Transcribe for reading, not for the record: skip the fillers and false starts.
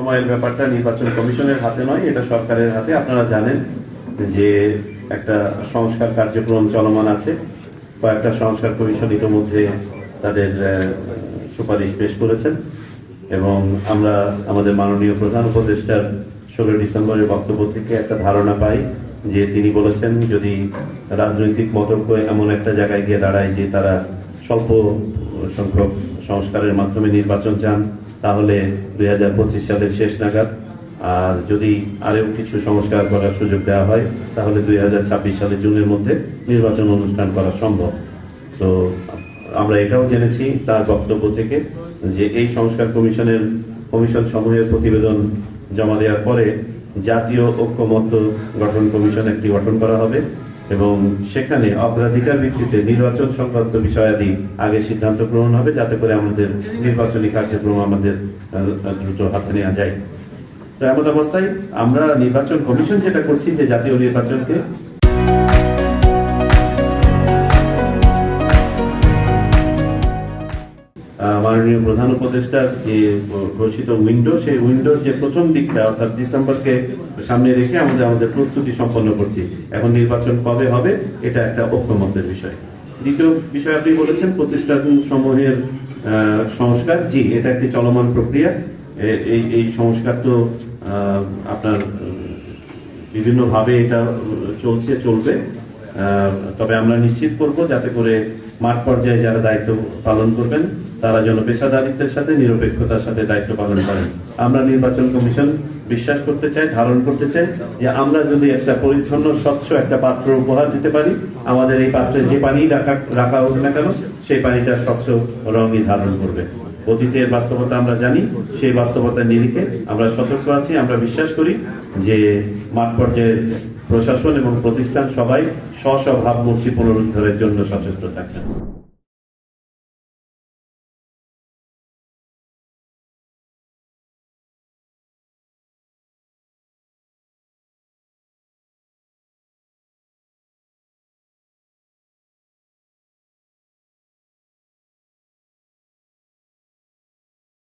সময়ের ব্যাপারটা নির্বাচন কমিশনের হাতে নয়, এটা সরকারের হাতে। আপনারা জানেন যে একটা সংস্কার কার্যক্রম চলমান আছে। কয়েকটা সংস্কার কমিশন ইতিমধ্যে তাদের সুপারিশ পেশ করেছেন এবং আমরা আমাদের মাননীয় প্রধান উপদেষ্টার 16 ডিসেম্বরের বক্তব্য থেকে একটা ধারণা পাই যে তিনি বলেছেন যদি রাজনৈতিক মতৈক্য এমন একটা জায়গায় গিয়ে দাঁড়ায় যে তারা স্বল্প সংখ্যক সংস্কারের মাধ্যমে নির্বাচন চান, তাহলে 2025 সালের শেষ নাগাদ, আর যদি আরও কিছু সংস্কার করার সুযোগ দেওয়া হয় তাহলে 2026 সালের জুনের মধ্যে নির্বাচন অনুষ্ঠান করা সম্ভব। তো আমরা এটাও জেনেছি তার বক্তব্য থেকে যে এই সংস্কার কমিশন সমূহের প্রতিবেদন জমা দেওয়ার পরে জাতীয় ঐক্যমত্য গঠন কমিশন একটি গঠন করা হবে এবং সেখানে অগ্রাধিকার ভিত্তিতে নির্বাচন সংক্রান্ত বিষয়াদি আগে সিদ্ধান্ত গ্রহণ হবে, যাতে করে আমাদের নির্বাচনী কার্যক্রম আমাদের দ্রুত হাতে নেওয়া যায়। তো এমন অবস্থায় আমরা নির্বাচন কমিশন যেটা করছি যে জাতীয় নির্বাচনকে মাননীয় প্রধান উপদেষ্টার যে ঘোষিত উইন্ডো, সেই উইন্ডোর যে প্রথম দিকটা অর্থাৎ ডিসেম্বরকে সামনে রেখে আমাদের প্রস্তুতি সম্পন্ন করছি। এখন নির্বাচন কবে হবে এটা একটা ঐক্যমতের বিষয়। দ্বিতীয় বিষয় আপনি বলেছেন প্রতিষ্ঠান সমূহের সংস্কার। জি, এটা একটি চলমান প্রক্রিয়া। এই সংস্কার তো আপনার বিভিন্নভাবে এটা চলবে। তবে আমরা নিশ্চিত করব যাতে করে মাঠ পর্যায়ে যারা দায়িত্ব পালন করবেন তারা যেন পেশাদারিত্বের সাথে নিরপেক্ষতার সাথে দায়িত্ব পালন করেন। আমরা নির্বাচন কমিশন বিশ্বাস করতে চাই, ধারণ করতে চাই যে আমরা যদি একটা পরিচ্ছন্ন স্বচ্ছ একটা পাত্র উপহার দিতে পারি, আমাদের এই পাত্রে যে পানি রাখা হোক না কেন সেই পানিটা স্বচ্ছ রঙই ধারণ করবে। অতীতের বাস্তবতা আমরা জানি, সেই বাস্তবতার নিরিখে আমরা সতর্ক আছি। আমরা বিশ্বাস করি যে মাঠ পর্যায়ে প্রশাসন এবং প্রতিষ্ঠান সবাই স্ব ভাবমূর্তি পুনরুদ্ধারের জন্য সচেষ্ট থাকবেন।